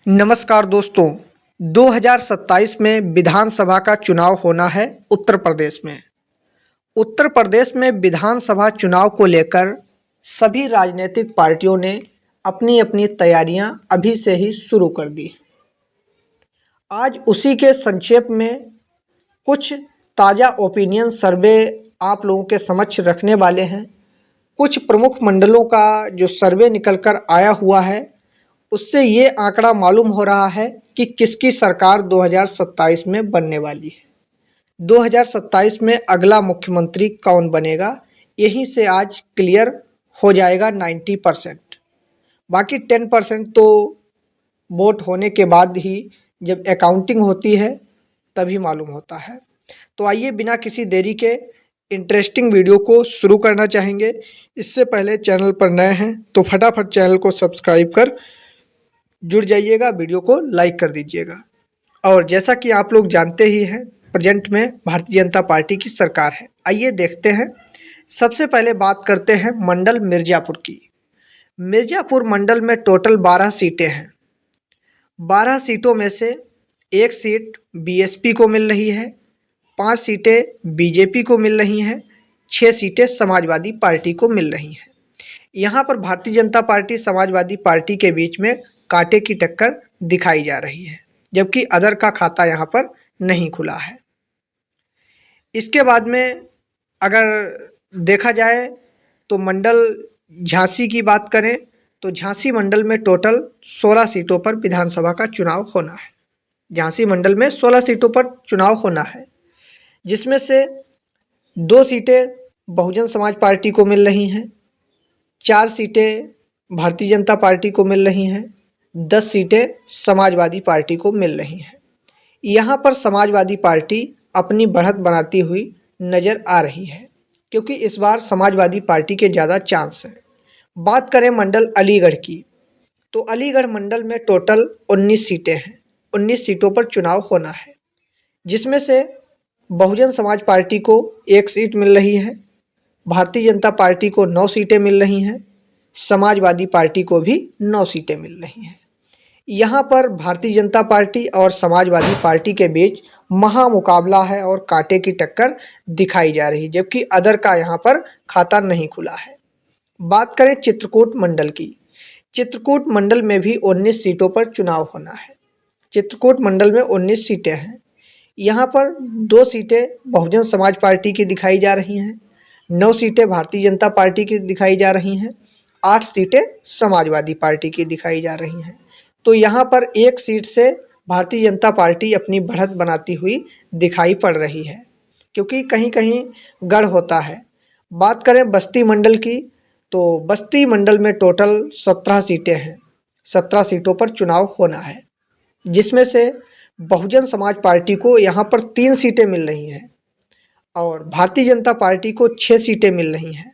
नमस्कार दोस्तों। 2027 में विधानसभा का चुनाव होना है उत्तर प्रदेश में। उत्तर प्रदेश में विधानसभा चुनाव को लेकर सभी राजनीतिक पार्टियों ने अपनी अपनी तैयारियां अभी से ही शुरू कर दी। आज उसी के संक्षेप में कुछ ताज़ा ओपिनियन सर्वे आप लोगों के समक्ष रखने वाले हैं। कुछ प्रमुख मंडलों का जो सर्वे निकल कर आया हुआ है, उससे ये आंकड़ा मालूम हो रहा है कि किसकी सरकार 2027 में बनने वाली है। 2027 में अगला मुख्यमंत्री कौन बनेगा, यहीं से आज क्लियर हो जाएगा 90%। बाकी 10% तो वोट होने के बाद ही, जब अकाउंटिंग होती है तभी मालूम होता है। तो आइए बिना किसी देरी के इंटरेस्टिंग वीडियो को शुरू करना चाहेंगे। इससे पहले चैनल पर नए हैं तो फटाफट चैनल को सब्सक्राइब कर जुड़ जाइएगा, वीडियो को लाइक कर दीजिएगा। और जैसा कि आप लोग जानते ही हैं, प्रेजेंट में भारतीय जनता पार्टी की सरकार है। आइए देखते हैं। सबसे पहले बात करते हैं मंडल मिर्ज़ापुर की। मिर्ज़ापुर मंडल में टोटल 12 सीटें हैं। 12 सीटों में से एक सीट बीएसपी को मिल रही है, 5 सीटें बीजेपी को मिल रही हैं, 6 सीटें समाजवादी पार्टी को मिल रही हैं। यहाँ पर भारतीय जनता पार्टी समाजवादी पार्टी के बीच में कांटे की टक्कर दिखाई जा रही है, जबकि अदर का खाता यहाँ पर नहीं खुला है। इसके बाद में अगर देखा जाए तो मंडल झांसी की बात करें तो झांसी मंडल में टोटल 16 सीटों पर विधानसभा का चुनाव होना है। झांसी मंडल में 16 सीटों पर चुनाव होना है, जिसमें से 2 सीटें बहुजन समाज पार्टी को मिल रही हैं, 4 सीटें भारतीय जनता पार्टी को मिल रही हैं, 10 सीटें समाजवादी पार्टी को मिल रही हैं। यहाँ पर समाजवादी पार्टी अपनी बढ़त बनाती हुई नज़र आ रही है, क्योंकि इस बार समाजवादी पार्टी के ज़्यादा चांस हैं। बात करें मंडल अलीगढ़ की, तो अलीगढ़ मंडल में टोटल 19 सीटें हैं। 19 सीटों पर चुनाव होना है, जिसमें से बहुजन समाज पार्टी को 1 सीट मिल रही है, भारतीय जनता पार्टी को 9 सीटें मिल रही हैं, समाजवादी पार्टी को भी 9 सीटें मिल रही हैं। यहाँ पर भारतीय जनता पार्टी और समाजवादी पार्टी के बीच महामुकाबला है और कांटे की टक्कर दिखाई जा रही है, जबकि अदर का यहाँ पर खाता नहीं खुला है। बात करें चित्रकूट मंडल की, चित्रकूट मंडल में भी 19 सीटों पर चुनाव होना है। चित्रकूट मंडल में 19 सीटें हैं। यहाँ पर 2 सीटें बहुजन समाज पार्टी की दिखाई जा रही हैं, 9 सीटें भारतीय जनता पार्टी की दिखाई जा रही हैं, 8 सीटें समाजवादी पार्टी की दिखाई जा रही हैं। तो यहाँ पर 1 सीट से भारतीय जनता पार्टी अपनी बढ़त बनाती हुई दिखाई पड़ रही है, क्योंकि कहीं कहीं गढ़ होता है। बात करें बस्ती मंडल की, तो बस्ती मंडल में टोटल 17 सीटें हैं। 17 सीटों पर चुनाव होना है, जिसमें से बहुजन समाज पार्टी को यहाँ पर 3 सीटें मिल रही हैं और भारतीय जनता पार्टी को 6 सीटें मिल रही हैं,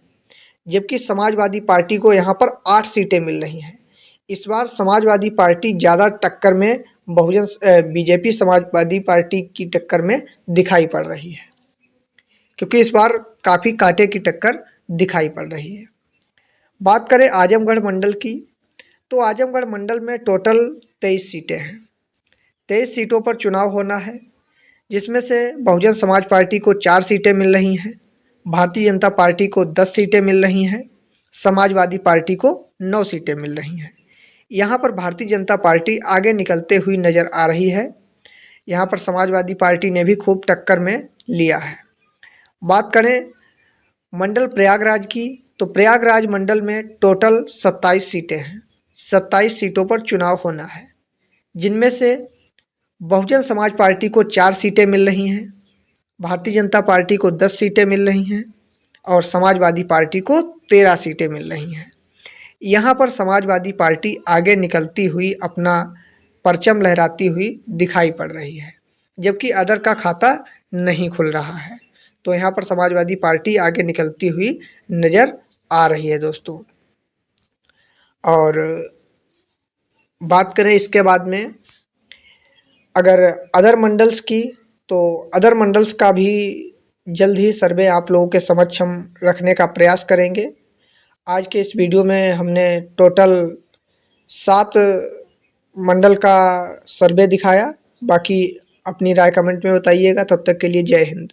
जबकि समाजवादी पार्टी को यहाँ पर 8 सीटें मिल रही हैं। इस बार समाजवादी पार्टी ज़्यादा टक्कर में बीजेपी समाजवादी पार्टी की टक्कर में दिखाई पड़ रही है, क्योंकि इस बार काफ़ी कांटे की टक्कर दिखाई पड़ रही है। बात करें आजमगढ़ मंडल की, तो आजमगढ़ मंडल में टोटल 23 सीटें हैं। 23 सीटों पर चुनाव होना है, जिसमें से बहुजन समाज पार्टी को 4 सीटें मिल रही हैं, भारतीय जनता पार्टी को 10 सीटें मिल रही हैं, समाजवादी पार्टी को 9 सीटें मिल रही हैं। यहाँ पर भारतीय जनता पार्टी आगे निकलते हुई नज़र आ रही है। यहाँ पर समाजवादी पार्टी ने भी खूब टक्कर में लिया है। बात करें मंडल प्रयागराज की, तो प्रयागराज मंडल में टोटल 27 सीटें हैं। 27 सीटों पर चुनाव होना है, जिनमें से बहुजन समाज पार्टी को 4 सीटें मिल रही हैं, भारतीय जनता पार्टी को 10 सीटें मिल रही हैं और समाजवादी पार्टी को 13 सीटें मिल रही हैं। यहाँ पर समाजवादी पार्टी आगे निकलती हुई अपना परचम लहराती हुई दिखाई पड़ रही है, जबकि अदर का खाता नहीं खुल रहा है। तो यहाँ पर समाजवादी पार्टी आगे निकलती हुई नज़र आ रही है दोस्तों। और बात करें इसके बाद में अगर अदर मंडल्स की, तो अदर मंडल्स का भी जल्द ही सर्वे आप लोगों के समक्ष हम रखने का प्रयास करेंगे। आज के इस वीडियो में हमने टोटल 7 मंडल का सर्वे दिखाया। बाकी अपनी राय कमेंट में बताइएगा। तब तक के लिए जय हिंद।